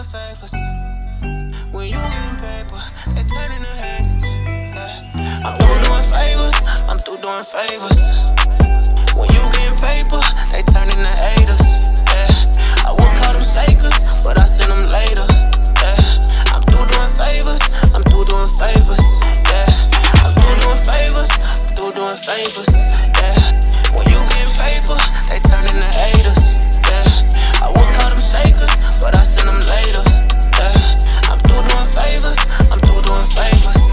favors. When you getting paper, they turn into haters. Yeah. I'm through doing favors, I'm through doing favors. When you getting paper, they turn into haters. Yeah. I would call them shakers, but I send them later. Yeah. I'm through doing favors, I'm through doing favors. Yeah. I'm through doing favors, I'm through doing favors. Yeah. When you getting paper, they turn into haters. Yeah. I would call them shakers, but I send them later. Yeah. I'm through doing favors, I'm through doing favors.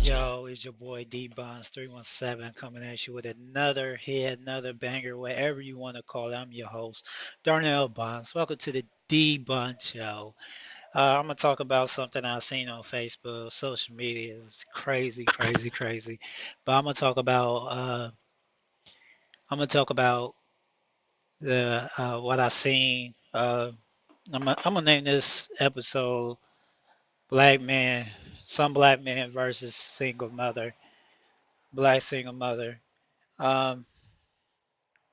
Yo, it's your boy D.Bonds 317 coming at you with another hit, another banger, whatever you want to call it. I'm your host, Darnell Bonds. Welcome to the D-Bond Show. I'm gonna talk about something I've seen on Facebook, social media. It's crazy, crazy, crazy. But I'm gonna talk about the what I seen. I'm gonna name this episode "Black Man," some black man versus single mother, black single mother. Um,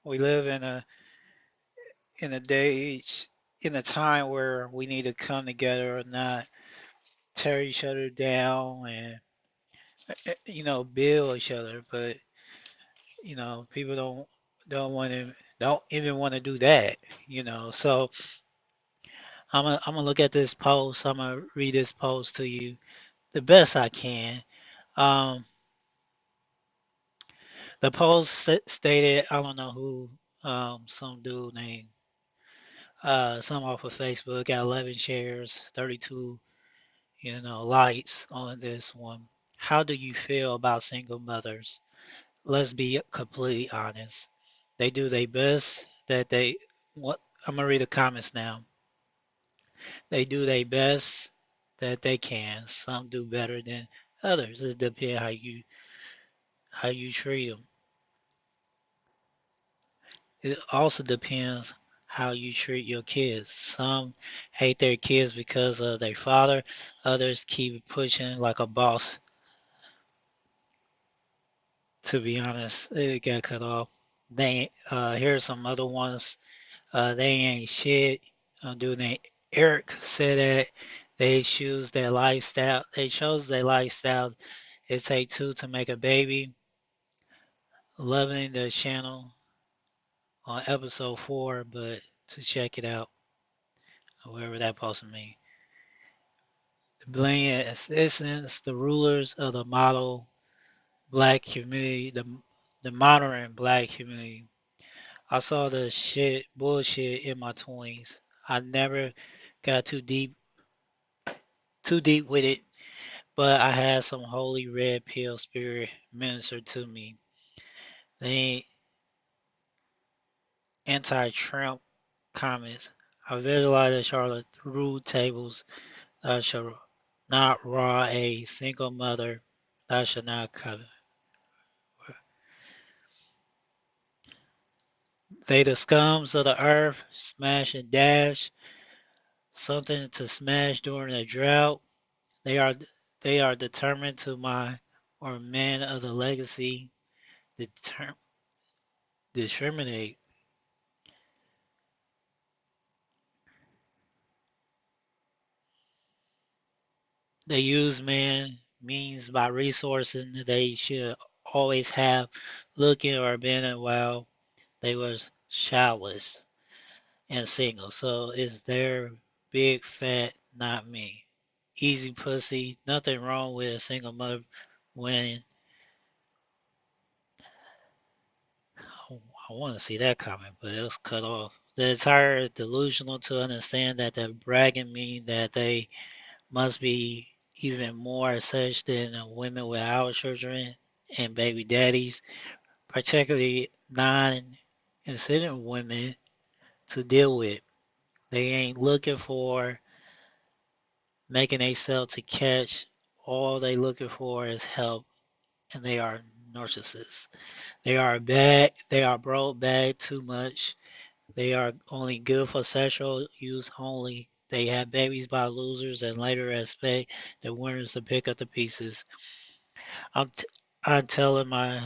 we live in a day in a time where we need to come together and not tear each other down and build each other. But people don't even want to do that. So I'm gonna look at this post. I'm gonna read this post to you the best I can. Um, the post stated, I don't know who, some dude named some off of Facebook got 11 shares, 32 likes on this one. How do you feel about single mothers? Let's be completely honest. They do their best that they what I'm gonna read the comments now. They do their best that they can. Some do better than others. It depends how you treat them. It also depends how you treat your kids. Some hate their kids because of their father. Others keep pushing like a boss. To be honest, it got cut off. Here's some other ones. They ain't shit. Dude named Eric said that they choose their lifestyle. They chose their lifestyle. It take two to make a baby. Loving the channel on episode 4, but to check it out, whoever that person mean. Blame assistants, the rulers of the model black community, the modern black community. I saw the shit bullshit in my 20s. I never got too deep with it, but I had some holy red pill spirit minister to me. The anti-Trump comments. I visualized the Charlotte rude tables that shall not raw a single mother that shall not cover. They the scums of the earth, smash and dash, something to smash during a drought. They are they are determined to my or men of the legacy deter, discriminate. They use man means by resources they should always have looking or been while they was childless and single. So it's their big fat, not me. Easy pussy, nothing wrong with a single mother when I want to see that comment, but it was cut off. The entire delusional to understand that the bragging mean that they must be even more such than women without children and baby daddies, particularly non-incident women to deal with. They ain't looking for making themselves to catch. All they looking for is help, and they are narcissists. They are bad. They are broke bad too much. They are only good for sexual use only. They have babies by losers and later expect the winners to pick up the pieces. I'm, t- I'm telling my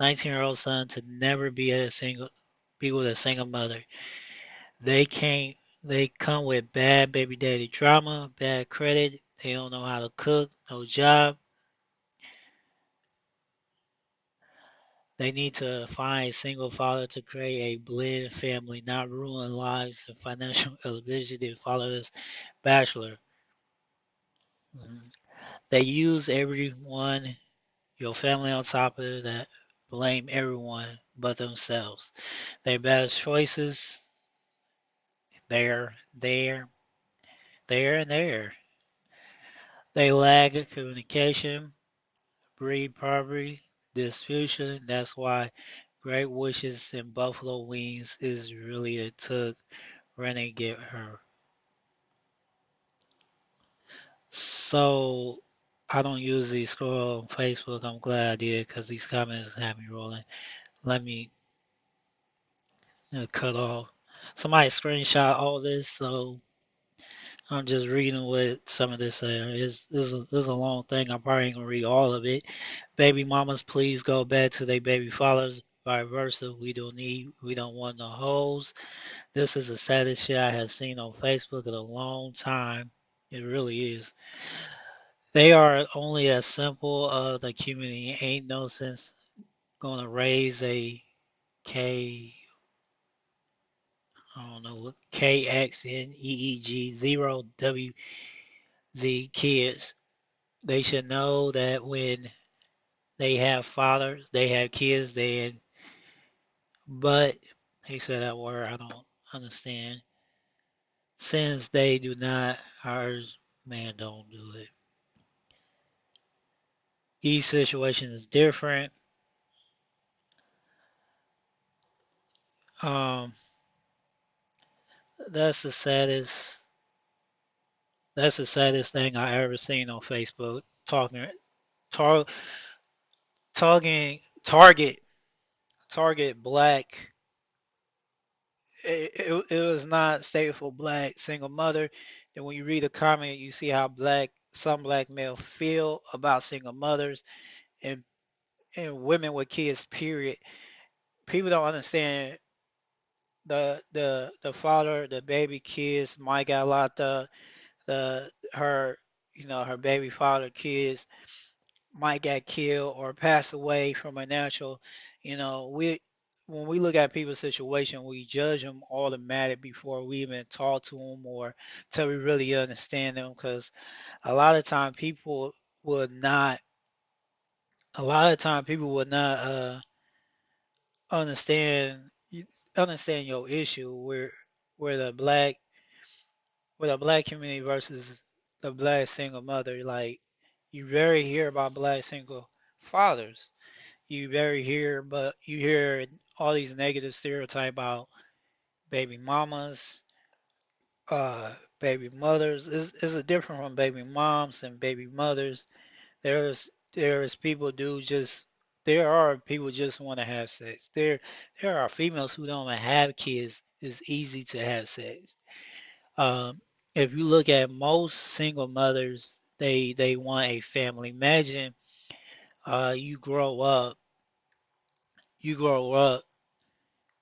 19-year-old son to never be with a single mother. They can't. They come with bad baby daddy drama, bad credit. They don't know how to cook, no job. They need to find a single father to create a blended family, not ruin lives and financial ability to follow this bachelor. Mhm. They use everyone, your family on top of that, blame everyone but themselves. Their best choices, there, there, and there. They lack communication, breed poverty, disputation. That's why Great Wishes and Buffalo Wings is really a took renegade her. So I don't usually scroll on Facebook. I'm glad I did because these comments have me rolling. Let me cut off. Somebody screenshot all this, so I'm just reading what some of this is a long thing. I'm probably ain't gonna read all of it. Baby mamas, please go back to their baby fathers. Vice versa. We don't want no hoes. This is the saddest shit I have seen on Facebook in a long time. It really is. They are only a simple of the community. Ain't no sense gonna raise a K, I don't know what KXNEEG 0WZ kids. They should know that when they have fathers, they have kids, but they said that word I don't understand. Since they do not, ours, man, don't do it. Each situation is different. Um, that's the saddest. That's the saddest thing I ever seen on Facebook. Tar, target, target black. It was not stated for black single mother. And when you read a comment, you see how some black male feel about single mothers and women with kids. Period. People don't understand the father, the baby kids might got locked up. The her her baby father kids might get killed or pass away from a natural. We when we look at people's situation, we judge them automatic before we even talk to them or till we really understand them. Because a lot of time people would not, a lot of time people would not understand understand your issue where the black where the black community versus the black single mother. Like you rarely hear about black single fathers. You very hear, but you hear all these negative stereotype about baby mamas, baby mothers. Is it different from baby moms and baby mothers? There's people do just there are people just want to have sex. There are females who don't even have kids. It's easy to have sex. Um, if you look at most single mothers, they want a family. Imagine you you grow up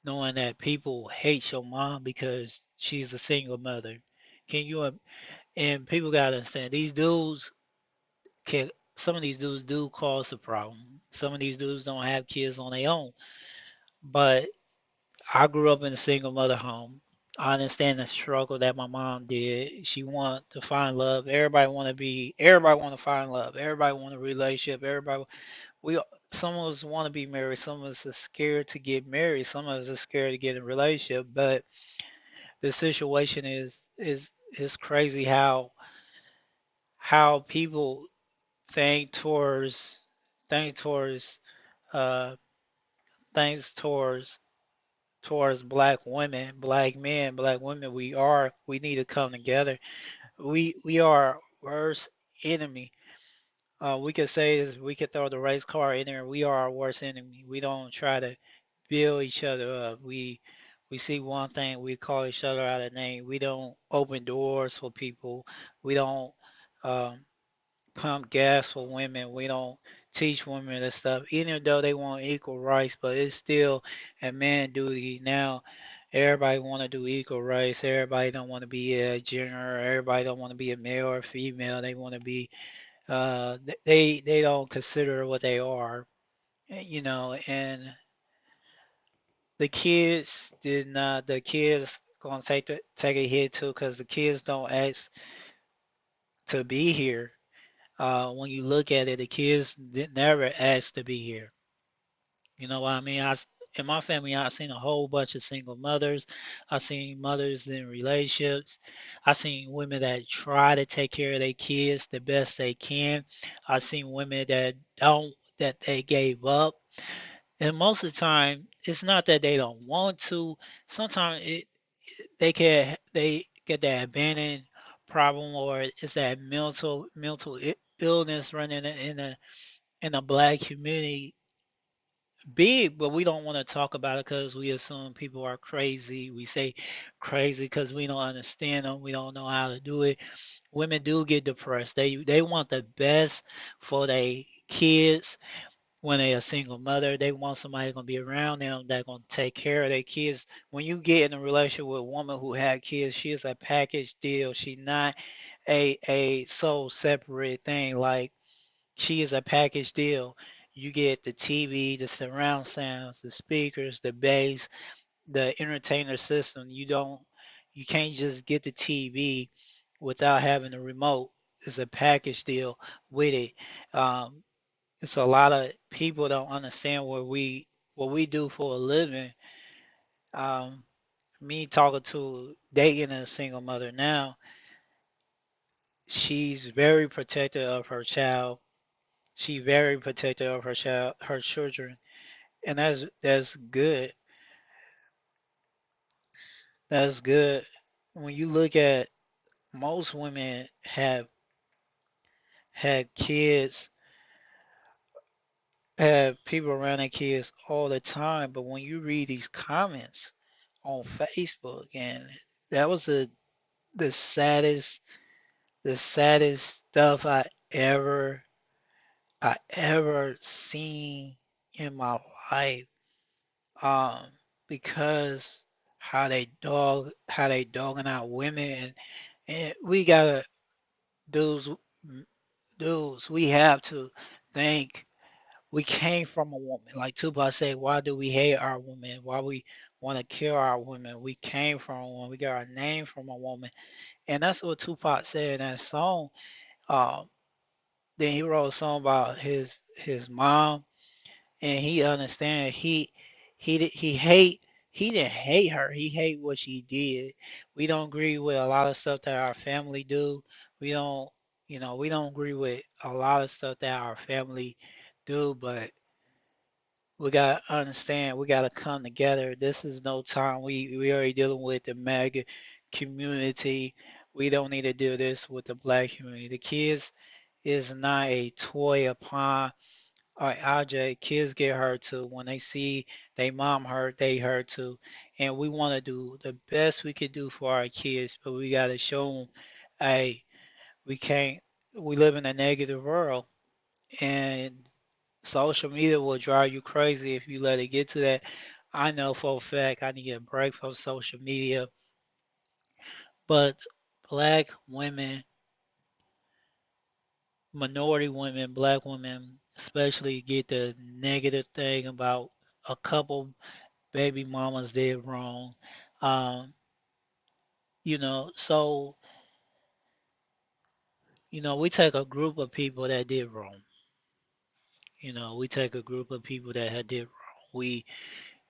knowing that people hate your mom because she's a single mother. Can you and people gotta understand these dudes can some of these dudes do cause a problem. Some of these dudes don't have kids on their own. But I grew up in a single mother home. I understand the struggle that my mom did. She want to find love. Everybody want to find love. Everybody want a relationship. We some of us want to be married. Some of us are scared to get married. Some of us are scared to get in a relationship. But the situation is crazy how people think towards think towards uh things towards black women, black men, black women. We need to come together. We are worst enemy. We could say is we could throw the race car in there. We are our worst enemy. We don't try to build each other up. We see one thing, we call each other out of name. We don't open doors for people. We don't um, pump gas for women. We don't teach women this stuff, even though they want equal rights. But it's still a man duty now. Everybody want to do equal rights. Everybody don't want to be a gender. Everybody don't want to be a male or female. They want to be. They don't consider what they are. You know, and the kids did not. The kids gonna take a hit too, because the kids don't ask to be here. When you look at it, the kids did never ask to be here. You know what I mean? In my family, I've seen a whole bunch of single mothers. I've seen mothers in relationships. I've seen women that try to take care of their kids the best they can. I've seen women that don't, that they gave up. And most of the time, it's not that they don't want to. Sometimes they get that abandoned problem, or it's that illness running in the black community big, but we don't want to talk about it because we assume people are crazy. We say crazy because we don't understand them. We don't know how to do it. Women do get depressed. They want the best for their kids when they a single mother. They want somebody gonna be around them that gonna take care of their kids. When you get in a relationship with a woman who had kids, she is a package deal. She not a sole separate thing. Like, she is a package deal. You get the TV, the surround sounds, the speakers, the bass, the entertainer system. You can't just get the TV without having a remote. It's a package deal with it. Um, it's a lot of people don't understand what we do for a living. Um, Me talking to dating a single mother now, she's very protective of her child. She very protective of her children, and that's good. That's good. When you look at, most women have had kids, have people around their kids all the time, but when you read these comments on Facebook, and that was the saddest the saddest stuff I ever seen in my life. Um, because how they dogging out women, and we gotta, dudes dudes, we have to think we came from a woman. Like Tupac said, why do we hate our women? Why we want to kill our women? We came from a woman. We got our name from a woman. And that's what Tupac said in that song. Um, then he wrote a song about his mom, and he understand he hate he didn't hate her. He hate what she did. We don't agree with a lot of stuff that our family do. We don't, we don't agree with a lot of stuff that our family do, but we gotta understand. We gotta come together. This is no time. We already dealing with the MAGA community. We don't need to do this with the black community. The kids is not a toy upon our object. Kids get hurt too. When they see they mom hurt, they hurt too. And we want to do the best we could do for our kids, but we got to show them, hey, we can't, we live in a negative world. And social media will drive you crazy if you let it get to that. I know for a fact I need a break from social media, but black women, minority women, black women especially, get the negative thing about a couple baby mamas did wrong. Um, so we take a group of people that did wrong. We take a group of people that had did wrong.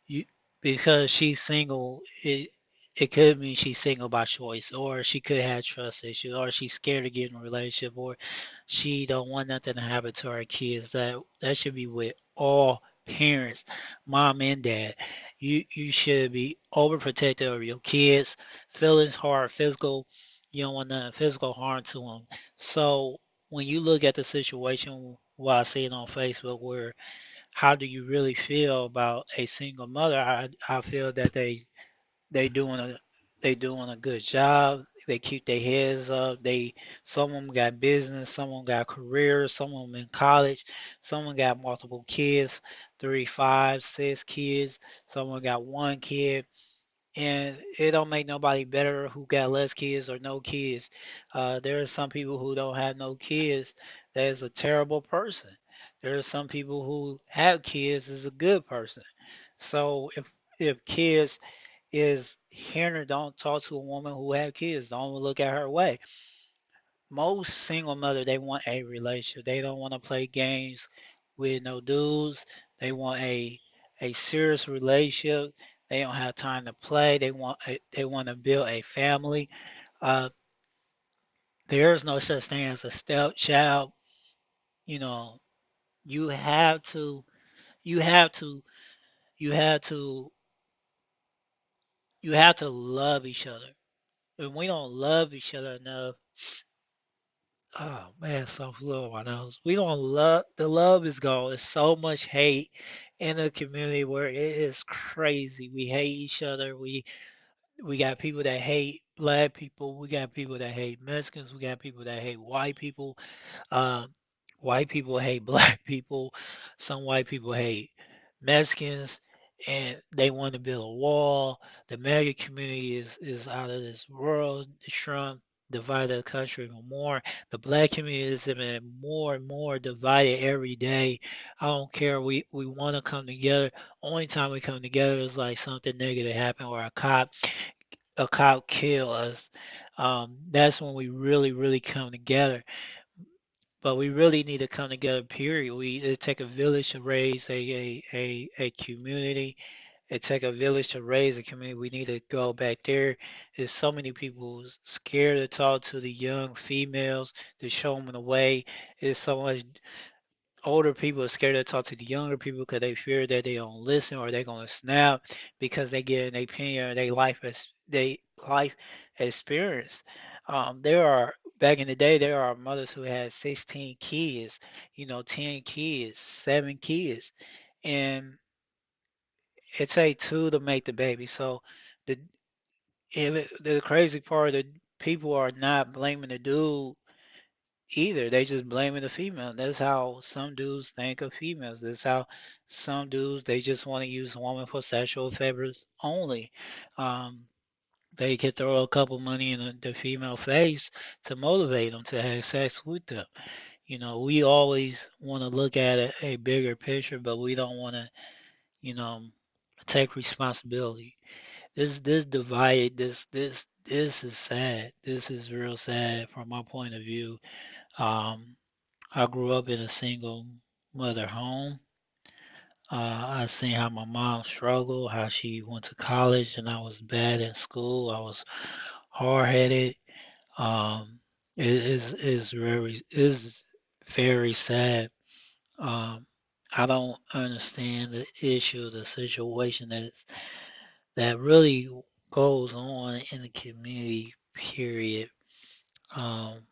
You Because she's single, it could mean she's single by choice, or she could have trust issues, or she's scared to get in a relationship, or she don't want nothing to happen to her kids. That should be with all parents, mom and dad. You should be overprotective of your kids. Feelings hard, physical. You don't want nothing physical harm to them. So when you look at the situation, what I see it on Facebook, where how do you really feel about a single mother? I feel that they doing a they doing a good job. They keep their heads up. Some of them got business, some of them got careers, some of them in college, some of them got multiple kids, three, five, six kids. Some of them got one kid. and it don't make nobody better who got less kids or no kids. There are some people who don't have no kids that is a terrible person. There are some people who have kids is a good person. So if kids is hearing her don't talk to a woman who have kids, don't look at her way. Most single mother they want a relationship. They don't want to play games with no dudes. They want a serious relationship. They don't have time to play. They want to build a family. Uh, there is no such thing as a stepchild. You know, you have to, you have to, you have to, you have to love each other. When we don't love each other enough, oh man, so flew on my nose. We don't love the love is gone. There's so much hate in the community where it is crazy. We hate each other. We got people that hate black people. We got people that hate Mexicans. We got people that hate white people. Um, White people hate black people. Some white people hate Mexicans, and they want to build a wall. The MAGA community is out of this world. Trump divided the country even more. The black community is even more and more divided every day. I don't care. We want to come together. Only time we come together is like something negative happened or a cop kill us. That's when we really come together. But we really need to come together, period. It take a village to raise a community. It take a village to raise a community. We need to go back there. There's so many people scared to talk to the young females to show them the way. There's so much older people are scared to talk to the younger people because they fear that they don't listen or they're gonna snap because they get an opinion or they life experience. There are back in the day there are mothers who had 16 kids, 10 kids, 7 kids, and it take two to make the baby. So the the crazy part that people are not blaming the dude either. They just blaming the female. That's how some dudes think of females. That's how some dudes they just want to use a woman for sexual favors only. Um, they could throw a couple money in the female face to motivate them to have sex with them. We always want to look at a bigger picture, but we don't want to, you know, take responsibility. This divided. This is sad. This is real sad from my point of view. Um, I grew up in a single mother home. I seen how my mom struggled, how she went to college, and I was bad in school. I was hard headed. It is very sad. Um, I don't understand the issue, the situation that really goes on in the community. Period. Um,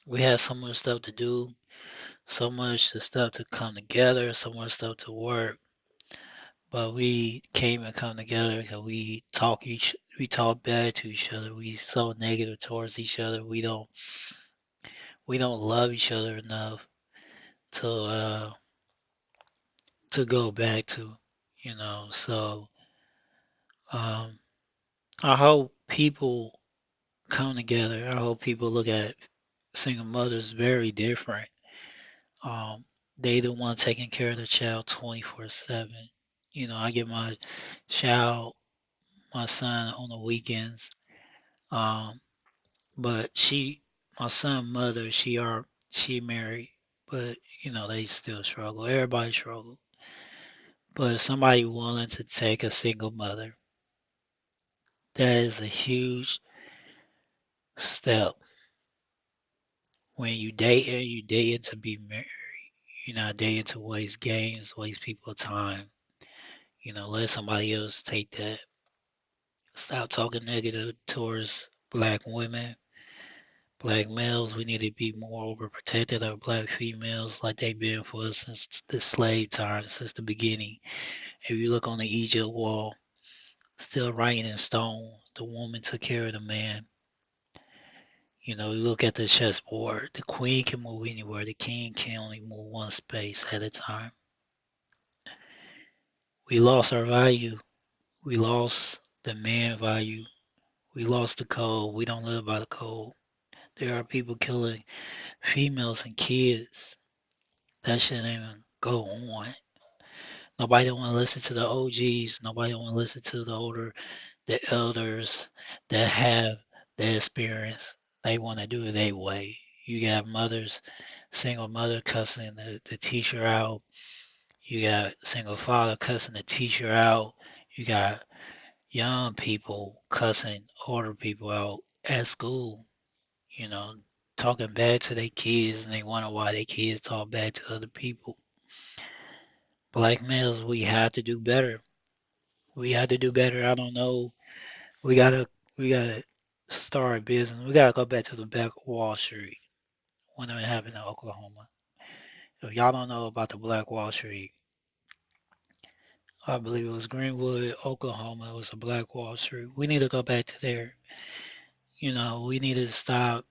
we have so much stuff to do, so much stuff to come together, so much stuff to work, but we can't even come together because we talk bad to each other. We so negative towards each other. We don't love each other enough to to go back to, So um, I hope people come together. I hope people look at single mothers very different. Um, they the one taking care of the child 24/7. I get child, my son on the weekends. Um, but my son mother, she married, but they still struggle. Everybody struggle. But if somebody willing to take a single mother, that is a huge step. When you dating to be married. You're not dating to waste games, waste people's time. Let somebody else take that. Stop talking negative towards black women, black males. We need to be more overprotected of black females like they've been for us since the slave time, since the beginning. If you look on the Egypt wall, still writing in stone, the woman took care of the man. You look at the chessboard, the queen can move anywhere, the king can only move one space at a time. We lost our value. We lost the man value. We lost the code. We don't live by the code. There are people killing females and kids. That shouldn't even go on. Nobody want to listen to the OGs. Nobody want to listen to the elders that have the experience. They want to do it their way. You got mothers, single mother cussing the teacher out. You got single father cussing the teacher out. You got young people cussing older people out at school, you know, talking bad to their kids, and they wonder why their kids talk bad to other people. Black males, we have to do better. We have to do better. I don't know. We gotta we gotta start a business. We gotta go back to the back of Wall Street when it happened in Oklahoma. If y'all don't know about the Black Wall Street, I believe it was Greenwood, Oklahoma. It was a Black Wall Street. We need to go back to there. We need to stop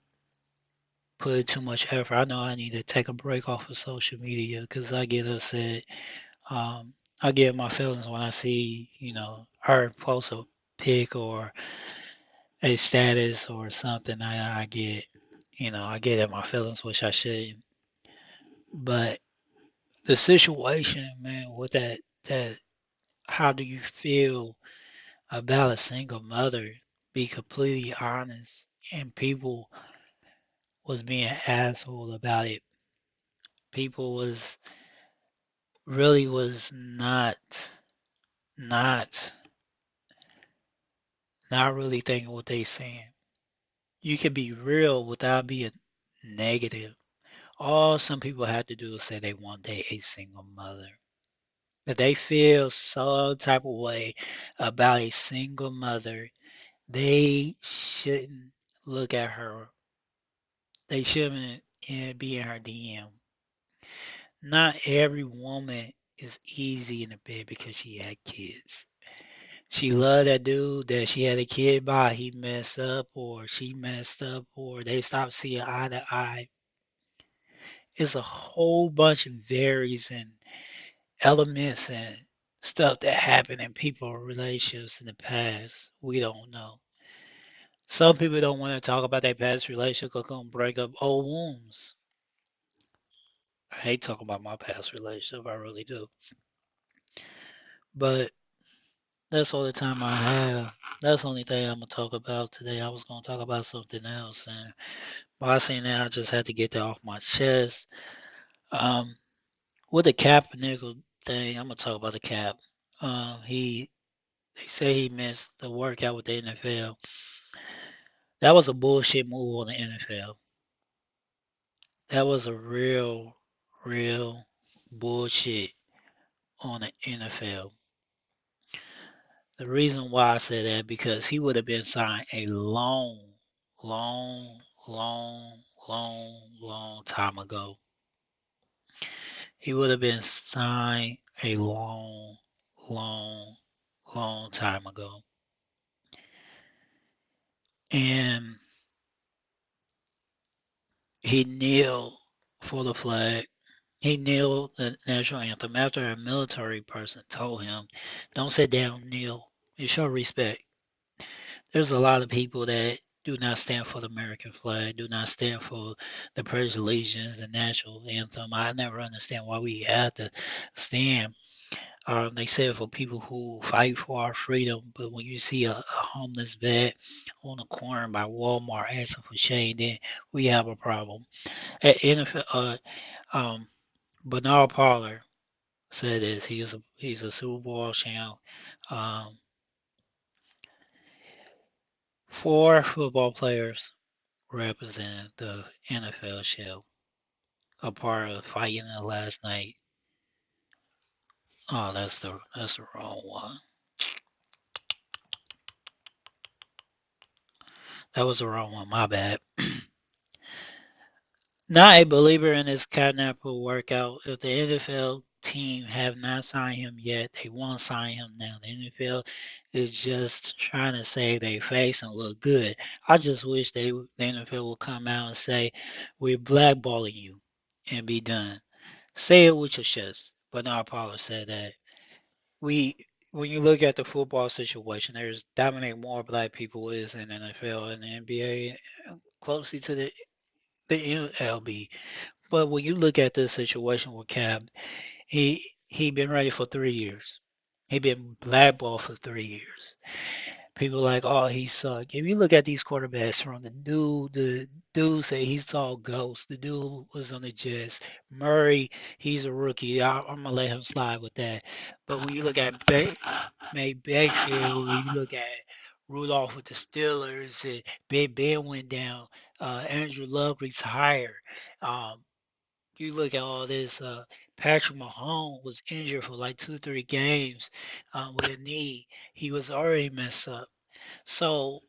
putting too much effort. I know I need to take a break off of social media because I get upset. Um, I get my feelings when I see, her post a pic or a status or something. I get, I get in my feelings, which I shouldn't. But the situation, man, with that, how do you feel about a single mother? Be completely honest, and people was being asshole about it. People was not not really thinking what they saying. You can be real without being negative. All some people have to do is say they want a single mother. If they feel some type of way about a single mother, they shouldn't look at her. They shouldn't be in her DM. Not every woman is easy in the bed because she had kids. She loved that dude that she had a kid by. He messed up, or she messed up, or they stopped seeing eye to eye. It's a whole bunch of varies and elements and stuff that happened in people relationships in the past. We don't know. Some people don't want to talk about their past relationship because gonna break up old wounds. I hate talking about my past relationship. I really do. But that's all the time I have. That's the only thing I'm gonna talk about today. I was gonna talk about something else, and by saying that, I just had to get that off my chest. Um, with the Kaepernick thing, I'm gonna talk about the Cap. He They say he missed the workout with the NFL. That was a bullshit move on the NFL. That was a real bullshit on the NFL. The reason why I say that because he would have been signed a long, long time ago. He would have been signed a long, long time ago. And he kneeled for the flag. He kneeled the national anthem after a military person told him, "Don't sit down, kneel. You show respect." There's a lot of people that do not stand for the American flag, do not stand for the Pledge of Allegiance, the national anthem. I never understand why we have to stand. They say for people who fight for our freedom, but when you see a homeless vet on the corner by Walmart asking for shade, then we have a problem. At NFL, Bernard Pollard said this. He's a Super Bowl champ. Um, Four football players represent the NFL show. A part of fighting the last night. Oh, that's the wrong one. That was the wrong one. My bad. Not a believer in this kidnapper workout. If the NFL team have not signed him yet, they won't sign him now. The NFL is just trying to save their face and look good. I just wish the NFL would come out and say, "We're blackballing you," and be done. Say it with your chest. Bernard Pollard said that. We when you look at the football situation, there's dominate more black people is in NFL and the NBA, closely to the MLB. But when you look at this situation with Cam, he been ready for 3 years. He been blackballed for 3 years. People like, oh, he suck. If you look at these quarterbacks from the dude say he saw ghosts. The dude was on the Jets. Murray, he's a rookie. I'm gonna let him slide with that. But when you look at May Bakefield, when you look at Rudolph with the Steelers, and Big Ben went down. Andrew Luck retired. Um, you look at all this. Patrick Mahomes was injured for like 2, 3 games with a knee. He was already messed up. So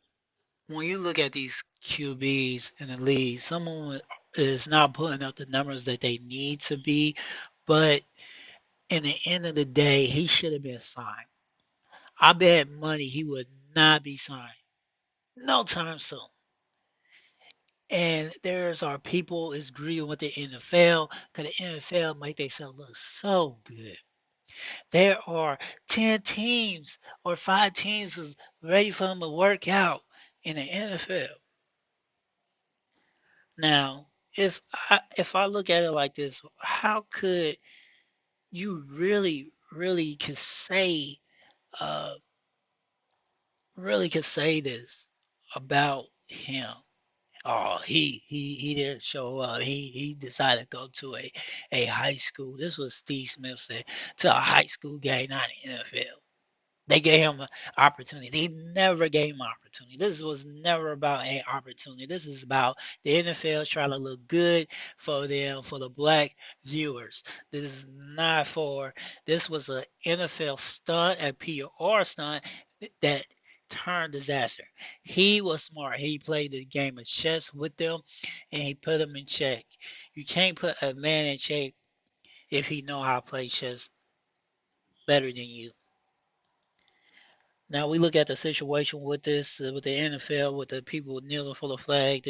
when you look at these QBs in the league, someone is not putting up the numbers that they need to be, but in the end of the day, he should have been signed. I bet money he would not be signed. No time soon. And there's our people is agreeing with the NFL because the NFL make themselves look so good. There are 10 teams or 5 teams was ready for them to work out in the NFL. Now, if I look at it like this, how could you really could say uh this about him? Oh, he didn't show up. He decided to go to a high school. This was Steve Smith said to a high school game, not an NFL. They gave him an opportunity. They never gave him an opportunity. This was never about an opportunity. This is about the NFL trying to look good for them, for the black viewers. This is not for, this was an NFL stunt, a PR stunt that turned disaster. He was smart. He played the game of chess with them and he put them in check. You can't put a man in check if he know how to play chess better than you. Now we look at the situation with this, with the NFL, with the people kneeling for the flag.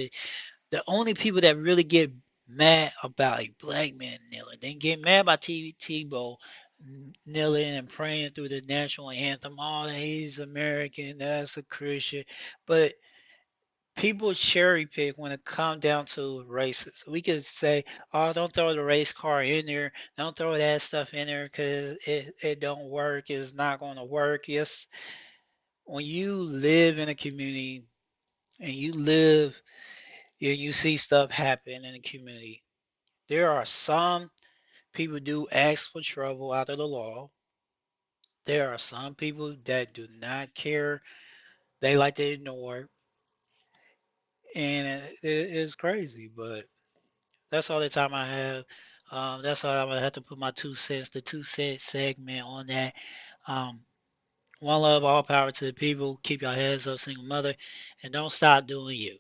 The only people that really get mad about a black man kneeling, they get mad about Tebow kneeling and praying through the national anthem. Oh, he's American, that's a Christian, but people cherry pick when it comes down to races. We could say, "Oh, don't throw the race car in there. Don't throw that stuff in there because it don't work. It's not going to work." Yes, when you live in a community and you see stuff happen in the community, there are some people do ask for trouble out of the law. There are some people that do not care. They like to ignore, and it's crazy. But that's all the time I have. That's all I'm gonna have to put my 2 cents, the 2 cent segment on that. Um, one love, all power to the people. Keep your heads up, single mother, and don't stop doing you.